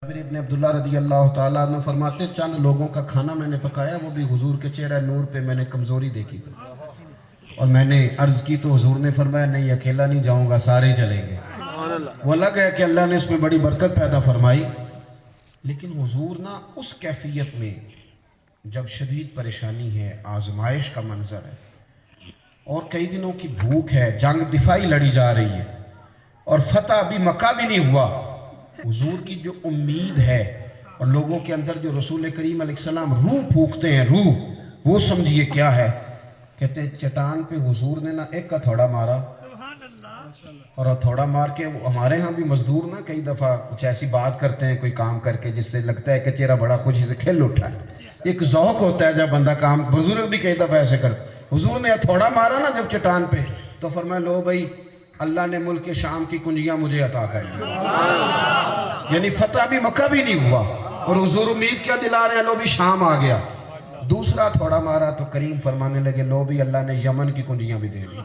جابر ابن عبداللہ رضی اللہ تعالیٰ عنہ فرماتے چند لوگوں کا کھانا میں نے پکایا، وہ بھی حضور کے چہرہ نور پہ میں نے کمزوری دیکھی تھی اور میں نے عرض کی تو حضور نے فرمایا نہیں اکیلا نہیں جاؤں گا، سارے چلیں گے۔ وہ الگ ہے کہ اللہ نے اس میں بڑی برکت پیدا فرمائی، لیکن حضور نا اس کیفیت میں جب شدید پریشانی ہے، آزمائش کا منظر ہے اور کئی دنوں کی بھوک ہے، جنگ دفاعی لڑی جا رہی ہے اور فتح ابھی مکہ بھی نہیں ہوا، حضور کی جو امید ہے اور لوگوں کے اندر جو رسول کریم علیہ السلام روح پھونکتے ہیں، روح وہ سمجھیے کیا ہے۔ کہتے ہیں چٹان پہ حضور نے نا ایک ہتھوڑا مارا اور ہتھوڑا مار کے ہمارے ہاں بھی مزدور نا کئی دفعہ کچھ ایسی بات کرتے ہیں کوئی کام کر کے جس سے لگتا ہے کہ چہرہ بڑا خوشی سے کھل اٹھا ہے، ایک ذوق ہوتا ہے جب بندہ کام، بزرگ بھی کئی دفعہ ایسے کرتے۔ حضور نے ہتھوڑا مارا نا جب چٹان پہ تو فرمایا لو بھائی اللہ نے ملک شام کی کنجیاں مجھے عطا کر دی، یعنی فتح بھی مکہ بھی نہیں ہوا اور حضور امید کیا دلا رہے ہیں، لو بھی شام آ گیا۔ دوسرا تھوڑا مارا تو کریم فرمانے لگے لو بھی اللہ نے یمن کی کنجیاں بھی دے دی۔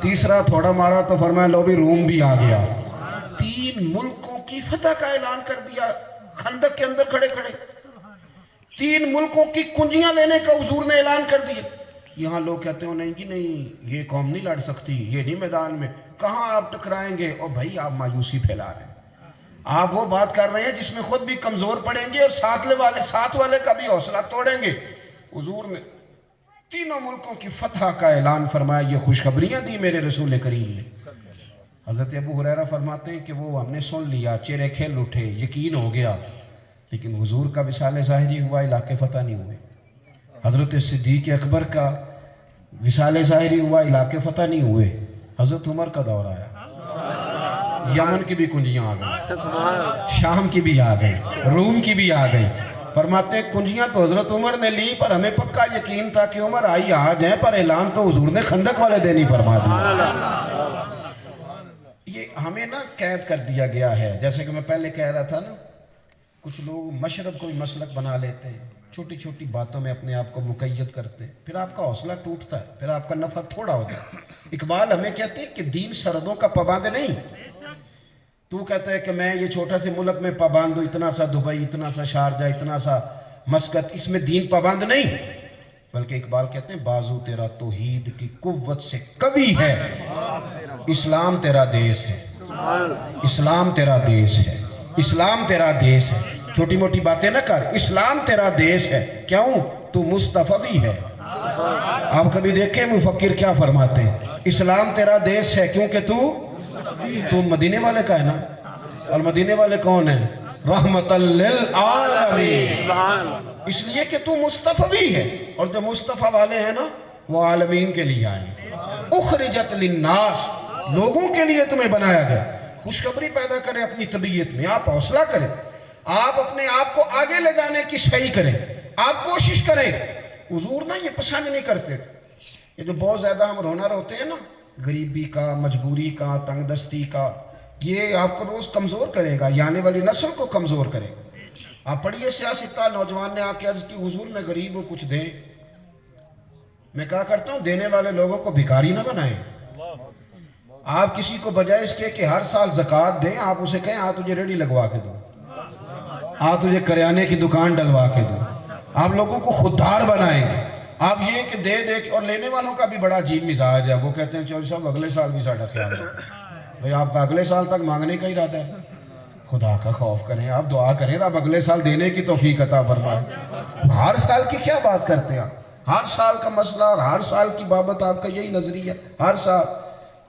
تیسرا تھوڑا مارا تو فرمایا لو بھی روم بھی آ گیا۔ 3 ملکوں کی فتح کا اعلان کر دیا خندق کے اندر کھڑے کھڑے، 3 ملکوں کی کنجیاں لینے کا حضور نے اعلان کر دیا۔ یہاں لوگ کہتے ہیں نہیں جی نہیں یہ قوم نہیں لڑ سکتی، یہ نہیں میدان میں، کہاں آپ ٹکرائیں گے؟ اور بھائی آپ مایوسی پھیلا رہے ہیں، آپ وہ بات کر رہے ہیں جس میں خود بھی کمزور پڑیں گے اور ساتھ والے کا بھی حوصلہ توڑیں گے۔ حضور نے 3 ملکوں کی فتح کا اعلان فرمایا، یہ خوشخبریاں دی میرے رسول کریم نے۔ حضرت ابو ہریرہ فرماتے ہیں کہ وہ ہم نے سن لیا، چہرے کھل اٹھے، یقین ہو گیا، لیکن حضور کا وصال ظاہری ہوا، علاقے فتح نہیں ہوئے۔ حضرت صدیق اکبر کا وصال ظاہری ہوا، علاقے فتح نہیں ہوئے۔ حضرت عمر کا دور آیا، یمن کی بھی کنجیاں آ گئی، شام کی بھی آ گئی، روم کی بھی آ گئی۔ فرماتے ہیں کنجیاں تو حضرت عمر نے لی پر ہمیں پکا یقین تھا کہ عمر آئی آ جائیں، پر اعلان تو حضور نے خندق والے دن ہی فرما دیا۔ یہ ہمیں نا قید کر دیا گیا ہے، جیسے کہ میں پہلے کہہ رہا تھا نا، کچھ لوگ مشرب کو مسلک بنا لیتے ہیں، چھوٹی چھوٹی باتوں میں اپنے آپ کو مقید کرتے ہیں، پھر آپ کا حوصلہ ٹوٹتا ہے، پھر آپ کا نفع تھوڑا ہوتا ہے۔ اقبال ہمیں کہتے ہیں کہ دین سرحدوں کا پابند نہیں، تو کہتا ہے کہ میں یہ چھوٹا سے ملک میں پابند ہوں، اتنا سا دبئی، اتنا سا شارجہ، اتنا سا مسقط، اس میں دین پابند نہیں، بلکہ اقبال کہتے ہیں بازو تیرا توحید کی قوت سے قوی ہے، اسلام تیرا دیس ہے، اسلام تیرا دیس ہے، اسلام تیرا دیس ہے۔ چھوٹی موٹی باتیں نہ کر، اسلام تیرا دیس ہے، کیوں؟ تو مصطفی ہے۔ آپ کبھی دیکھیں مفکر کیا فرماتے ہیں؟ اسلام تیرا دیس ہے کیونکہ تو مدینے والے کا ہے نا، اور مدینے والے کون ہیں؟ رحمت للعالمین، اس لیے کہ تو مصطفی ہے، اور جو مصطفی والے ہیں نا وہ عالمین کے لیے آئے ہیں۔ اخرجت للناس، لوگوں کے لیے تمہیں بنایا گیا۔ خوشخبری پیدا کریں اپنی طبیعت میں، آپ حوصلہ کریں، آپ اپنے آپ کو آگے لے جانے کی صحیح کریں، آپ کوشش کریں۔ حضور نا یہ پسند نہیں کرتے تھے، یہ جو بہت زیادہ ہم رونا روتے ہیں نا غریبی کا، مجبوری کا، تنگ دستی کا، یہ آپ کو روز کمزور کرے گا، یہ آنے والی نسل کو کمزور کرے گا۔ آپ پڑھیے سیاستہ نوجوان نے آ کے عرض کی حضور میں غریب ہوں کچھ دیں، میں کہا کرتا ہوں دینے والے لوگوں کو بھکاری نہ بنائیں۔ آپ کسی کو بجائے اس کے کہ ہر سال زکوٰۃ دیں، آپ اسے کہیں آ تجھے ریڑھی لگوا کے دوں، آ تجھے کریانے کی دکان ڈلوا کے دوں، آپ لوگوں کو خوددار بنائیں گے۔ آپ یہ کہ دے دے کے، اور لینے والوں کا بھی بڑا عجیب مزاج ہے، وہ کہتے ہیں چوہدری صاحب اگلے سال بھی ساڑھا خیال ہے، بھئی آپ کا اگلے سال تک مانگنے کا ارادہ ہے؟ خدا کا خوف کریں، آپ دعا کریں رب اگلے سال دینے کی توفیق عطا فرمائے۔ ہر سال کی کیا بات کرتے ہیں؟ ہر سال کا مسئلہ اور ہر سال کی بابت آپ کا یہی نظریہ، ہر سال۔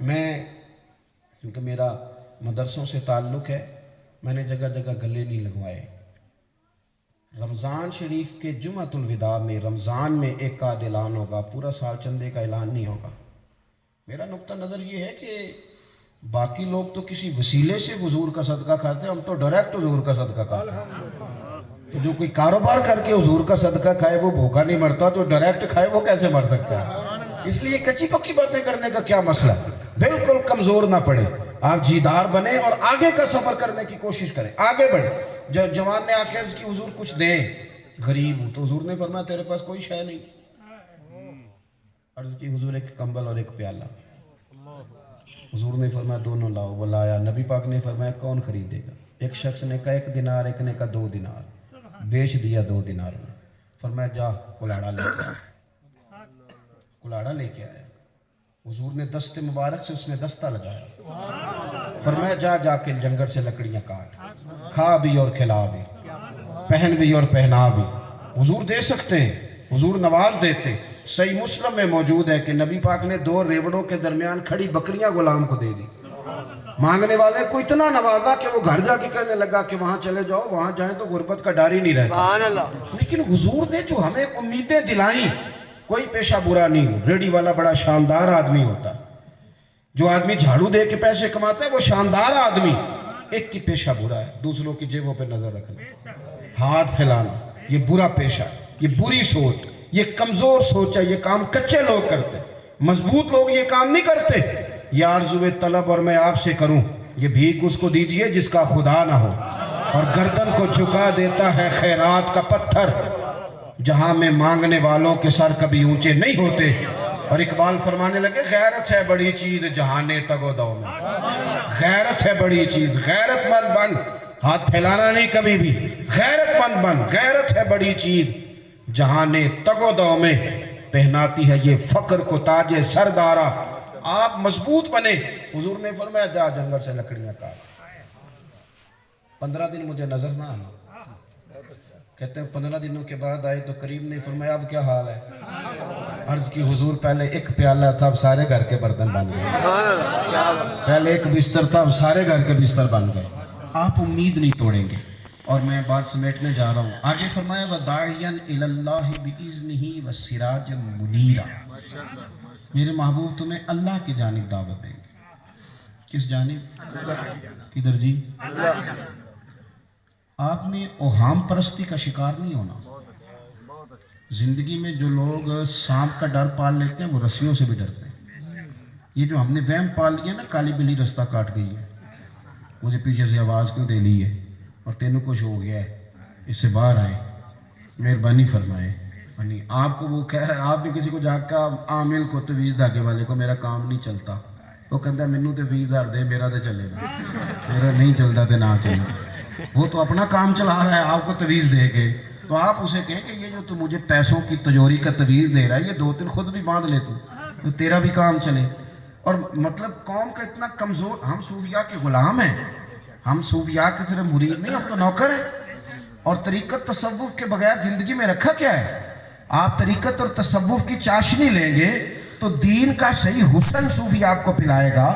میں کیونکہ میرا مدرسوں سے تعلق ہے، میں نے جگہ جگہ گلے نہیں لگوائے۔ رمضان شریف کے جمعۃ الوداع میں رمضان میں ایک کا اعلان ہوگا، پورا سال چندے کا اعلان نہیں ہوگا۔ میرا نقطہ نظر یہ ہے کہ باقی لوگ تو کسی وسیلے سے حضور کا صدقہ کھاتے ہیں، ہم تو ڈائریکٹ حضور کا صدقہ کھاتے ہیں۔ تو جو کوئی کاروبار کر کے حضور کا صدقہ کھائے وہ بھوکا نہیں مرتا، جو ڈائریکٹ کھائے وہ کیسے مر سکتا ہے؟ اس لیے کچی پکی باتیں کرنے کا کیا مسئلہ؟ بالکل کمزور نہ پڑے، آپ جیدار بنیں اور آگے کا سفر کرنے کی کوشش کریں، آگے بڑھیں۔ جب جوان نے آکے عرض کی حضور کچھ دیں، غریب ہوں، تو حضور نے فرمایا تیرے پاس کوئی شے نہیں؟ عرض کی حضور ایک کمبل اور ایک پیالہ۔ حضور نے فرمایا دونوں لاؤ، وہ لایا۔ نبی پاک نے فرمایا کون خریدے گا؟ ایک شخص نے کہا 1 دینار، ایک نے کہا 2 دینار، بیچ دیا 2 دینار میں۔ فرمایا جا کلاڑا لے کے آیا، کلاڑا لے کے آیا، حضور نے دست مبارک سے اس میں دستہ لگایا، فرمایا جا جا کے جنگل سے لکڑیاں کاٹ، کھا بھی اور کھلا بھی، پہن بھی اور پہنا بھی۔ حضور دے سکتے ہیں، حضور نواز دیتے۔ صحیح مسلم میں موجود ہے کہ نبی پاک نے 2 ریوڑوں کے درمیان کھڑی بکریاں غلام کو دے دی۔ مانگنے والے کو اتنا نوازا کہ وہ گھر جا کے کہنے لگا کہ وہاں چلے جاؤ، وہاں جائیں تو غربت کا ڈر ہی نہیں رہتا۔ لیکن حضور نے جو ہمیں امیدیں دلائیں، کوئی پیشہ برا نہیں ہو۔ ریڈی والا بڑا شاندار آدمی ہوتا، جو آدمی جھاڑو دے کے پیسے کماتا ہے وہ شاندار آدمی۔ ایک کی پیشہ برا ہے، دوسروں کی جیبوں پہ نظر رکھنا، ہاتھ پھیلانا، یہ برا پیشہ، یہ بری سوچ، یہ کمزور سوچ ہے۔ یہ کام کچے لوگ کرتے، مضبوط لوگ یہ کام نہیں کرتے۔ یہ آرزو طلب اور میں آپ سے کروں، یہ بھیک اس کو دیجئے جس کا خدا نہ ہو، اور گردن کو جھکا دیتا ہے خیرات کا پتھر، جہاں میں مانگنے والوں کے سر کبھی اونچے نہیں ہوتے۔ اور اقبال فرمانے لگے غیرت ہے بڑی چیز جہانے تگ و دو میں، غیرت ہے بڑی چیز، غیرت مند بن، ہاتھ پھیلانا نہیں کبھی بھی، غیرت مند بن، غیرت ہے بڑی چیز جہانے تگ و دو میں، پہناتی ہے یہ فقر کو تاج سردارا۔ آپ مضبوط بنے۔ حضور نے فرمایا جا جنگل سے لکڑیاں کاٹ۔ 15 دن مجھے نظر نہ آنا۔ کہتے ہیں 15 دنوں کے بعد آئے تو کریم نے فرمایا اب کیا حال ہے؟ عرض کی حضور پہلے 1 پیالہ تھا اب سارے گھر کے برتن بن گئے، پہلے 1 بستر تھا اب سارے گھر کے بستر بن گئے۔ آپ امید نہیں توڑیں گے۔ اور میں بات سمیٹنے جا رہا ہوں۔ آگے فرمایا وَدَاعِيًا إِلَى اللَّهِ بِإِذْنِهِ وَسِرَاجًا مُنِيرًا، میرے محبوب تمہیں اللہ کی جانب دعوت دیں گے۔ کس جانب؟ کدھر جی؟ آپ نے اوہام پرستی کا شکار نہیں ہونا۔ زندگی میں جو لوگ سانپ کا ڈر پال لیتے ہیں وہ رسیوں سے بھی ڈرتے ہیں۔ یہ جو ہم نے وہم پال لیا نا نا بلی رستہ کاٹ گئی ہے، مجھے پیچھے سے آواز کیوں دے لی ہے اور تینوں کچھ ہو گیا ہے، اس سے باہر آئے، مہربانی فرمائے۔ یعنی آپ کو وہ کہہ رہا ہے، آپ بھی کسی کو جا کے عامل کو تویز دھاگے والے کو میرا کام نہیں چلتا، وہ کہتا ہے منو تے 20,000 دے میرا تے چلے گا، میرا نہیں چلتا تے نہ چلے۔ وہ تو اپنا کام چلا رہا ہے، آپ کو تویز دے کے، تو آپ اسے کہیں کہ یہ جو تو مجھے پیسوں کی تجوری کا تویز دے رہا ہے یہ 2-3 خود بھی باندھ لے تو تیرا بھی کام چلے۔ اور مطلب قوم کا اتنا کمزور، ہم صوفیاء کے غلام ہیں، ہم صوفیاء کے صرف مرید نہیں، ہم تو نوکر ہیں۔ اور طریقت تصوف کے بغیر زندگی میں رکھا کیا ہے؟ آپ طریقت اور تصوف کی چاشنی لیں گے تو دین کا صحیح حسن صوفی آپ کو پلائے گا۔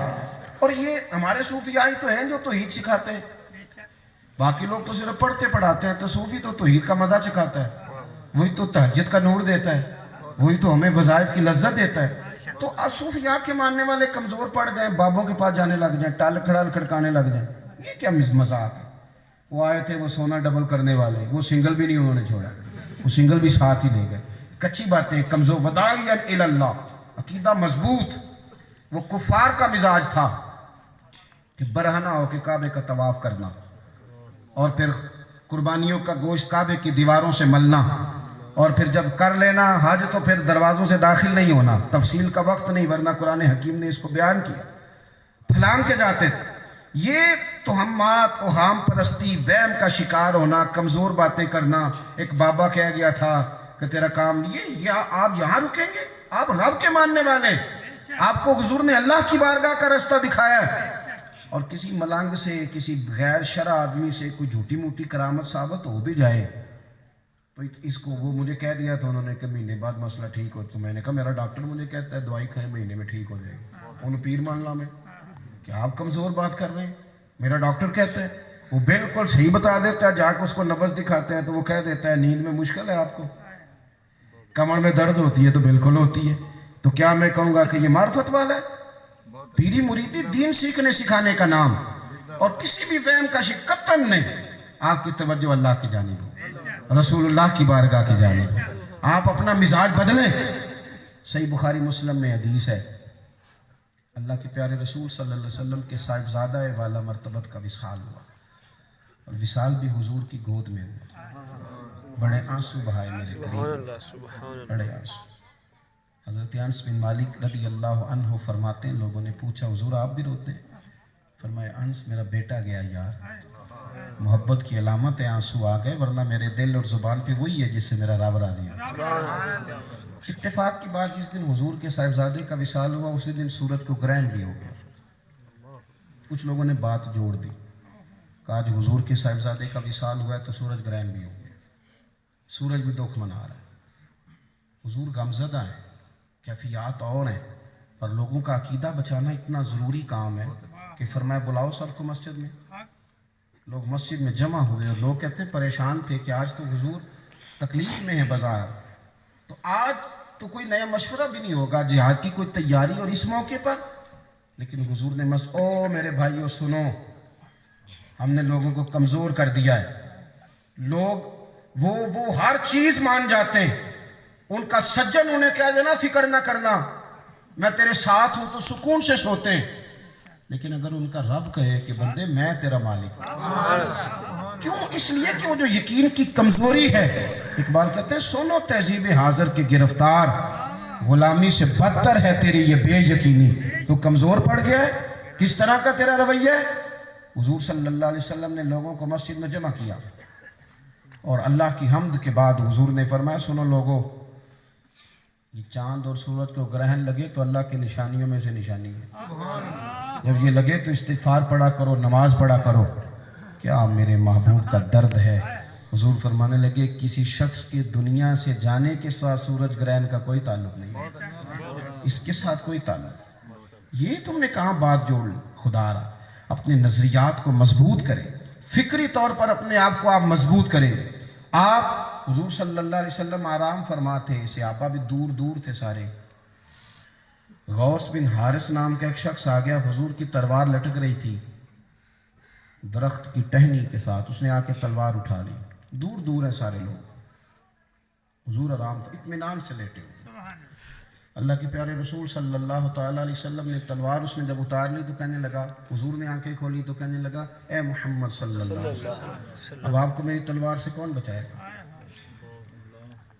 اور یہ ہمارے صوفیاء ہی تو ہیں جو توحید سکھاتے ہیں، باقی لوگ تو صرف پڑھتے پڑھاتے ہیں، تو صوفی تو توحید کا مزہ چکھاتا ہے، وہی تو تہجد کا نور دیتا ہے، وہی تو ہمیں وظائف کی لذت دیتا ہے۔ تو اب صوفیاء کے ماننے والے کمزور پڑ گئے، بابوں کے پاس جانے لگ جائیں، ٹال کھڑال کھڑکانے لگ جائیں، یہ کیا مذاق ہے؟ وہ آئے تھے وہ سونا ڈبل کرنے والے، وہ سنگل بھی نہیں انہوں نے چھوڑا، وہ سنگل بھی ساتھ ہی لے گئے۔ کچی باتیں، کمزور، وَدَاعِيًا إِلَى اللَّهِ، عقیدہ مضبوط۔ وہ کفار کا مزاج تھا کہ برہنہ ہو کے کعبے کا طواف کرنا اور پھر قربانیوں کا گوشت کعبے کی دیواروں سے ملنا، اور پھر جب کر لینا حج تو پھر دروازوں سے داخل نہیں ہونا، تفصیل کا وقت نہیں ورنہ قرآن حکیم نے اس کو بیان کیا، پھلانگ کے جاتے تھے۔ یہ توہمات، اوہام پرستی، وہم کا شکار ہونا، کمزور باتیں کرنا۔ ایک بابا کہہ گیا تھا کہ تیرا کام یہ، یا آپ یہاں رکیں گے؟ آپ رب کے ماننے والے، آپ کو حضور نے اللہ کی بارگاہ کا رستہ دکھایا ہے، اور کسی ملنگ سے، کسی غیر شرع آدمی سے کوئی جھوٹی موٹی کرامت ثابت ہو بھی جائے تو اس کو، وہ مجھے کہہ دیا تھا انہوں نے کہ مہینے بعد مسئلہ ٹھیک ہو، تو میں نے کہا میرا ڈاکٹر مجھے کہتا ہے دوائی کھائیں مہینے میں ٹھیک ہو جائے گی، انہوں پیر مان لا میں کہ آپ کمزور بات کر رہے ہیں۔ میرا ڈاکٹر کہتا ہے، وہ بالکل صحیح بتا دیتا ہے، جا کے اس کو نبض دکھاتے ہیں تو وہ کہہ دیتا ہے نیند میں مشکل ہے آپ کو، کمر میں درد ہوتی ہے تو بالکل ہوتی ہے، تو کیا میں کہوں گا کہ یہ معرفت والا ہے؟ پیری مریدی دین سیکھنے سکھانے کا نام، اور کسی بھی وہم کا قطعاً نہیں۔ آپ کی توجہ اللہ کی جانب ہو، رسول اللہ کی بارگاہ کی جانب ہو، آپ اپنا مزاج بدلیں۔ صحیح بخاری مسلم میں حدیث ہے، اللہ کے پیارے رسول صلی اللہ علیہ وسلم کے صاحبزادہ والا مرتبت کا وصال ہوا، اور وصال بھی حضور کی گود میں ہوا، بڑے آنسو بہائے میرے قریب، بڑے آنسو۔ حضرت انس بن مالک رضی اللہ عنہ فرماتے ہیں، لوگوں نے پوچھا حضور آپ بھی روتے ہیں؟ فرمایا انس میرا بیٹا گیا یار، محبت کی علامت ہے آنسو آ گئے، ورنہ میرے دل اور زبان پہ وہی ہے جس سے میرا رب راضی ہے۔ اتفاق کی بات، جس دن حضور کے صاحبزادے کا وصال ہوا اسی دن سورج کو گرہن بھی ہو گیا۔ کچھ لوگوں نے بات جوڑ دی، کہا آج حضور کے صاحبزادے کا وصال ہوا ہے تو سورج گرہن بھی ہو گیا، سورج بھی دکھ منا رہا ہے، حضور غمزدہ ہیں، کیفیات اور ہیں، پر لوگوں کا عقیدہ بچانا اتنا ضروری کام ہے کہ فرمایا بلاؤ سب کو مسجد میں۔ لوگ مسجد میں جمع ہوئے اور لوگ کہتے ہیں پریشان تھے کہ آج تو حضور تکلیف میں ہے بازار، تو آج تو کوئی نیا مشورہ بھی نہیں ہوگا، جہاد کی کوئی تیاری اور اس موقع پر۔ لیکن حضور نے او میرے بھائیو سنو، ہم نے لوگوں کو کمزور کر دیا ہے، لوگ وہ ہر چیز مان جاتے ہیں، ان کا سجن انہیں کہہ دینا فکر نہ کرنا، میں تیرے ساتھ ہوں تو سکون سے سوتے ہیں، لیکن اگر ان کا رب کہے کہ بندے میں تیرا مالک ہوں، کیوں؟ اس لیے کہ وہ جو یقین کی کمزوری ہے، اقبال کہتے ہیں سنو تہذیب حاضر کے گرفتار، غلامی سے بدتر ہے تیری یہ بے یقینی، تو کمزور پڑ گیا ہے، کس طرح کا تیرا رویہ ہے؟ حضور صلی اللہ علیہ وسلم نے لوگوں کو مسجد میں جمع کیا اور اللہ کی حمد کے بعد حضور نے فرمایا سنو لوگو، یہ چاند اور سورج کو گرہن لگے تو اللہ کی نشانیوں میں سے نشانی ہے، جب یہ لگے تو استغفار پڑھا کرو، نماز پڑھا کرو۔ کیا میرے محبوب کا درد ہے۔ حضور فرمانے لگے کسی شخص کے دنیا سے جانے کے ساتھ سورج گرہن کا کوئی تعلق نہیں ہے، اس کے ساتھ کوئی تعلق۔ یہ تم نے کہاں بات جوڑ لی؟ خدا را اپنے نظریات کو مضبوط کریں، فکری طور پر اپنے آپ کو آپ مضبوط کریں۔ آپ حضور صلی اللہ علیہ وسلم آرام فرماتے، صحابہ بھی دور دور تھے سارے۔ غوث بن حارث نام کا ایک شخص آ گیا، حضور کی تلوار لٹک رہی تھی درخت کی ٹہنی کے ساتھ، اس نے آ کے تلوار اٹھا لی، دور دور ہیں سارے لوگ، حضور آرام اطمینان سے لیٹے ہوئے۔ اللہ کے پیارے رسول صلی اللہ تعالیٰ علیہ وسلم نے تلوار اس نے جب اتار لی تو کہنے لگا، حضور نے آنکھیں کھولی تو کہنے لگا اے محمد صلی اللہ علیہ وسلم، اب آپ کو میری تلوار سے کون بچائے گا؟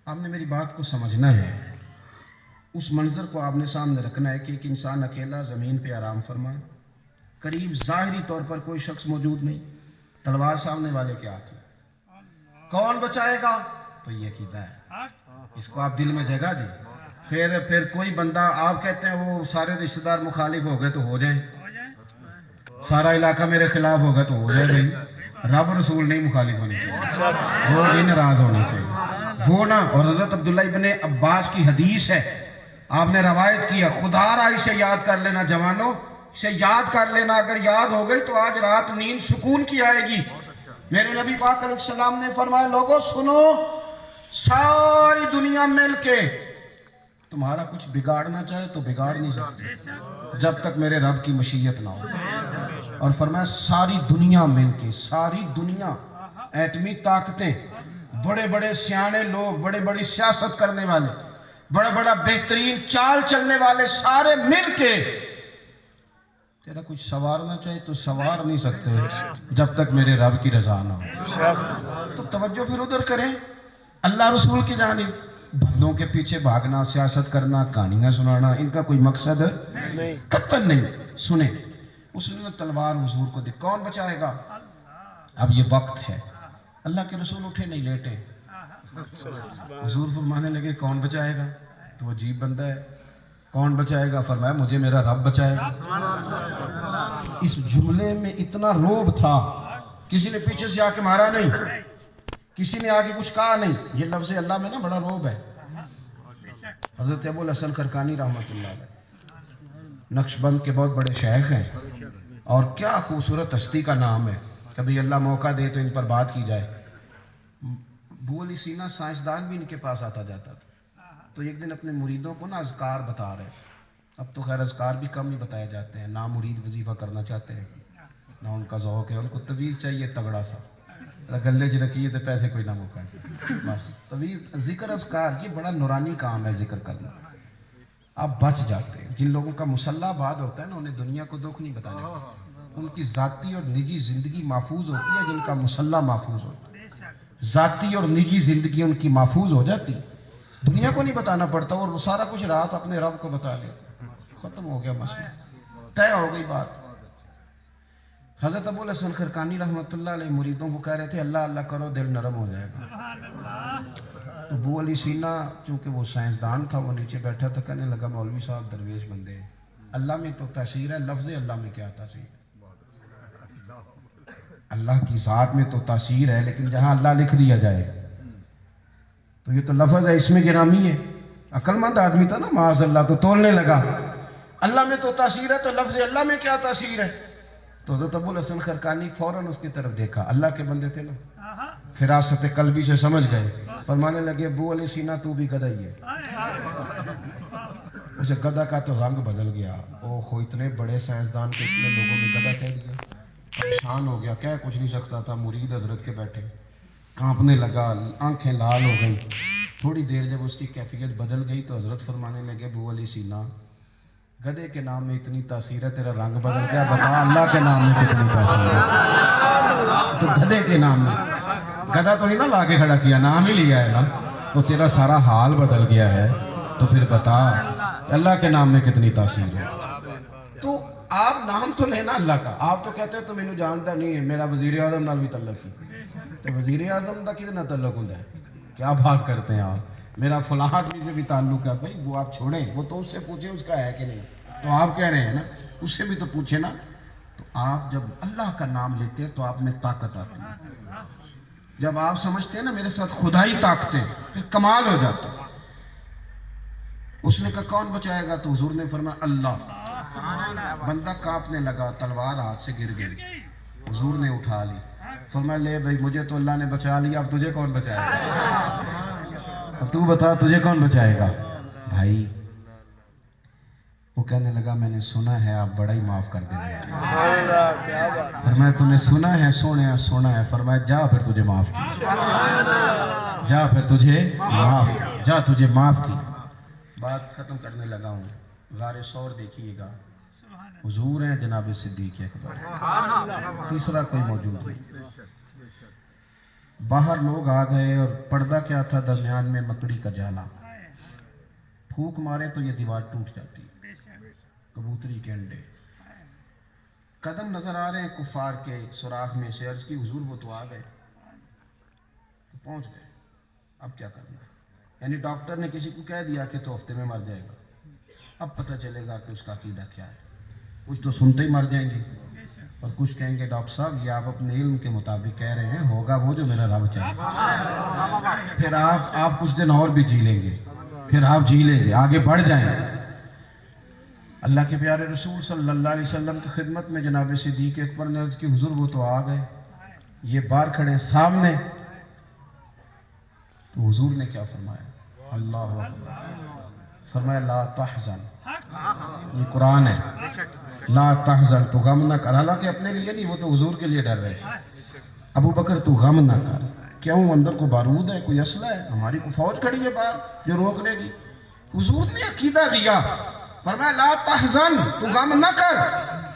آپ نے میری بات کو سمجھنا ہے، اس منظر کو آپ نے سامنے رکھنا ہے کہ ایک انسان اکیلا زمین پہ آرام فرمائے، قریب ظاہری طور پر کوئی شخص موجود نہیں، تلوار سامنے والے کے ہاتھ میں، کون بچائے گا؟ تو یہ عقیدہ ہے، اس کو آپ دل میں جگہ دیں۔ پھر کوئی بندہ، آپ کہتے ہیں وہ سارے رشتہ دار مخالف ہو گئے تو ہو جائیں، سارا علاقہ میرے خلاف ہوگا تو ہو جائے بھائی، رب رسول نہیں مخالف ہونے چاہیے، وہ بھی ناراض ہونے چاہیے، وہ نہ۔ اور حضرت عبداللہ ابن عباس کی حدیث ہے، آپ نے روایت کیا، خدا را اسے یاد کر لینا جوانوں، اسے یاد کر لینا، اگر یاد ہو گئی تو آج رات نیند سکون کی آئے گی۔ میرے نبی پاک علیہ السلام نے فرمایا لوگوں سنو، ساری دنیا مل کے تمہارا کچھ بگاڑنا چاہے تو بگاڑ نہیں سکتے جب تک میرے رب کی مشیت نہ ہو۔ اور فرمایا ساری دنیا مل کے، ساری دنیا، ایٹمی طاقتیں، بڑے بڑے سیانے لوگ، بڑے بڑی سیاست کرنے والے، بڑا بڑا بہترین چال چلنے والے، سارے مل کے تیرا کچھ سوارنا چاہے تو سوار نہیں سکتے جب تک میرے رب کی رضا نہ ہو۔ تو توجہ پھر ادھر کریں، اللہ رسول کی جانب۔ بندوں کے پیچھے بھاگنا، سیاست کرنا، کہانیاں سنانا، ان کا کوئی مقصد قطعاً نہیں۔ سنیں، اس نے تلوار حضور کو دی، کون بچائے گا؟ اب یہ وقت ہے، اللہ کے رسول اٹھے نہیں لیٹے، حضور فرمانے لگے کون بچائے گا؟ تو عجیب بندہ ہے، کون بچائے گا؟ فرمایا مجھے میرا رب بچائے گا۔ اس جملے میں اتنا روب تھا، کسی نے پیچھے سے آ کے مارا نہیں، کسی نے آگے کچھ کہا نہیں، یہ لفظ اللہ میں نا بڑا روب ہے۔ حضرت ابو الحسن خرقانی رحمۃ اللہ علیہ نقش بند کے بہت بڑے شیخ ہیں، اور کیا خوبصورت ہستی کا نام ہے، کبھی اللہ موقع دے تو ان پر بات کی جائے۔ ابو علی سینا سائنسدان بھی ان کے پاس آتا جاتا تھا، تو ایک دن اپنے مریدوں کو نا اذکار بتا رہے، اب تو خیر اذکار بھی کم ہی بتائے جاتے ہیں، نہ مرید وظیفہ کرنا چاہتے ہیں، نہ ان کا ذوق ہے، ان کو تویز چاہیے تگڑا سا، گلے جو رکھیے تو پیسے کوئی نہ موقع ہے، بس تویز ذکر اذکار یہ بڑا نورانی کام ہے ذکر کرنا، آپ بچ جاتے ہیں۔ جن لوگوں کا مسلح آباد ہوتا ہے نا انہیں دنیا کو دکھ نہیں بتانے کا، ان کی ذاتی اور نجی زندگی محفوظ ہوتی ہے، جن کا مسلح محفوظ ہوتا ہے، ذاتی اور نجی زندگی ان کی محفوظ ہو جاتی، دنیا کو نہیں بتانا پڑتا، اور وہ سارا کچھ رات اپنے رب کو بتا دیتے، ختم ہو گیا مسئلہ، طے ہو گئی بات۔ حضرت ابو الحسن خرقانی رحمۃ اللہ علیہ مریدوں کو کہہ رہے تھے اللہ اللہ کرو دل نرم ہو جائے گا. تو ابو علی سینا چونکہ وہ سائنسدان تھا وہ نیچے بیٹھا تھا کہنے لگا مولوی صاحب درویش بندے ہیں, اللہ میں تو تاثیر ہے, لفظ اللہ میں کیا تاثیر ہے؟ اللہ کی ذات میں تو تاثیر ہے لیکن جہاں اللہ لکھ دیا جائے تو یہ تو لفظ ہے, اس میں گرامی ہے. عقل مند آدمی تھا نا معاذ اللہ, تو تولنے لگا اللہ میں تو تاثیر ہے تو لفظ اللہ میں کیا تاثیر ہے. تو حضرت ابو الحسن خرقانی فوراً اس کی طرف دیکھا, اللہ کے بندے تھے نا, فراست قلبی سے سمجھ گئے, فرمانے لگے ابو علی سینا تو بھی گدھا ہی ہے. اسے گدھا کا تو رنگ بدل گیا, او خو اتنے بڑے سائنسدان کے اتنے لوگوں نے گدھا کہہ دیا, پریشان ہو گیا, کہہ کچھ نہیں سکتا تھا. مرید حضرت کے بیٹھے کانپنے لگا, آنکھیں لال ہو گئی. تھوڑی دیر جب اس کی کیفیت بدل گئی تو حضرت فرمانے لگے ابو علی سینا گدھے کے نام میں اتنی تاثیر ہے, تیرا رنگ بدل گیا, بتا اللہ کے نام میں کتنی تاثیر ہے. تو گدھے کے نام میں, گدھا تو نہیں نا لا کے کھڑا کیا, نام ہی لیا ہے نا, تو تیرا سارا حال بدل گیا ہے, تو پھر بتا اللہ کے نام میں کتنی تاثیر ہے. تو آپ نام تو لینا اللہ کا, آپ تو کہتے ہیں تو مینوں جانتا نہیں ہے, میرا وزیر اعظم نال بھی تعلق ہے. تو وزیر اعظم کا کتنا تعلق ہوتا ہے, کیا بات کرتے ہیں آپ, میرا فلاں آدمی سے بھی تعلق ہے. بھائی وہ آپ چھوڑیں, وہ تو اس سے پوچھیں اس کا ہے کہ نہیں, تو آپ کہہ رہے ہیں نا اس سے بھی تو پوچھیں نا. تو آپ جب اللہ کا نام لیتے ہیں تو آپ میں طاقت آتی ہے. جب آپ سمجھتے ہیں نا میرے ساتھ خدائی طاقتیں, پھر کمال ہو جاتا ہے. اس نے کہا کون بچائے گا, تو حضور نے فرمایا اللہ. بندہ کانپنے لگا, تلوار ہاتھ سے گر گئی, حضور نے اٹھا لی, فرمایا لے بھائی مجھے تو اللہ نے بچا لیا, اب تجھے کون بچائے گا, اب تو بتا تجھے کون بچائے گا. بھائی وہ کہنے لگا میں نے سنا ہے آپ بڑا ہی معاف کر دینے والے. فرمایا تو نے سنا ہے سونا ہے. فرمایا جا پھر تجھے معاف کی, جا پھر تجھے معاف, جا تجھے معاف کی. بات ختم کرنے لگا ہوں. غار ثور دیکھیے گا, حضور ہیں جناب صدیق اکبر, تیسرا کوئی موجود نہیں. باہر لوگ آ گئے اور پردہ کیا تھا, درمیان میں مکڑی کا جالا, پھونک مارے تو یہ دیوار ٹوٹ جاتی, کبوتری کے انڈے. قدم نظر آ رہے ہیں کفار کے سوراخ میں سے. عرض کی حضور وہ تو آ گئے, تو پہنچ گئے, اب کیا کرنا. یعنی ڈاکٹر نے کسی کو کہہ دیا کہ تو ہفتے میں مر جائے گا, اب پتہ چلے گا کہ اس کا عقیدہ کیا ہے. کچھ تو سنتے ہی مر جائیں گے اور کچھ کہیں گے ڈاکٹر صاحب یہ آپ اپنے علم کے مطابق کہہ رہے ہیں, ہوگا وہ جو میرا رب چاہے. پھر آپ کچھ دن اور بھی جی لیں گے, پھر آپ جی لیں گے, آگے بڑھ جائیں. اللہ کے پیارے رسول صلی اللہ علیہ وسلم کی خدمت میں جناب صدیق اکبر نے عرض کی حضور وہ تو آ گئے, یہ باہر کھڑے ہیں سامنے. تو حضور نے کیا فرمایا, اللہ اکبر, فرمایا لا تحزن, یہ قرآن ہے, لا تحزن, تو غم نہ کر. حالانکہ اپنے لیے نہیں, وہ تو حضور کے لیے ڈر رہے. ابو بکر تو غم نہ کر, کیوں اندر کو بارود ہے, کوئی اسلحہ ہے, ہماری کو فوج کھڑی ہے باہر جو روک لے گی. حضور نے عقیدہ دیا, فرمایا لا تحزن, تو غم نہ کر.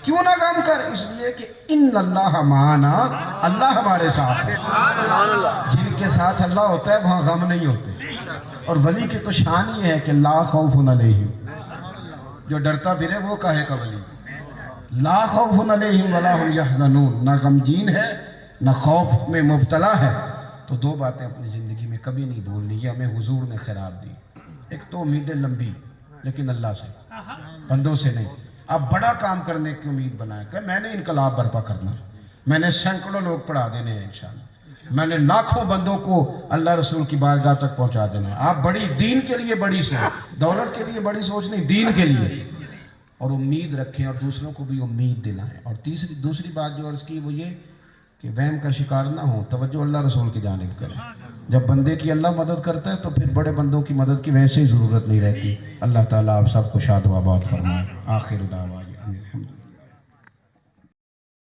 کیوں نہ غم کر, اس لیے کہ ان اللہ معنا, اللہ ہمارے ساتھ ہے. جن کے ساتھ اللہ ہوتا ہے وہاں غم نہیں ہوتے. اور ولی کی تو شان یہ ہے کہ لا خوف علیہم, جو ڈرتا پھرے وہ کاہے کا ولی. لا خوف علیہم ولا هم یحزنون, نہ غمگین ہے نہ خوف میں مبتلا ہے. تو دو باتیں اپنی زندگی میں کبھی نہیں بھولنی, یہ ہمیں حضور نے خیرات دی. ایک تو امیدیں لمبی لیکن اللہ سے, بندوں سے نہیں. آپ بڑا کام کرنے کی امید بنائیں کہ میں نے انقلاب برپا کرنا ہے, میں نے سینکڑوں لوگ پڑھا دینے ہیں انشاءاللہ, میں نے لاکھوں بندوں کو اللہ رسول کی بارگاہ تک پہنچا دینا ہے. آپ بڑی دین کے لیے بڑی سوچ, دولت کے لیے بڑی سوچ نہیں, دین کے لیے. اور امید رکھیں اور دوسروں کو بھی امید دلائیں. اور دوسری بات جو عرض کی وہ یہ کہ وہم کا شکار نہ ہو, توجہ اللہ رسول کی جانب کریں. جب بندے کی اللہ مدد کرتا ہے تو پھر بڑے بندوں کی مدد کی ویسے ہی ضرورت نہیں رہتی. اللہ تعالیٰ آپ سب کو شاد و آباد فرمائے. آخر دعوانا الحمدللہ.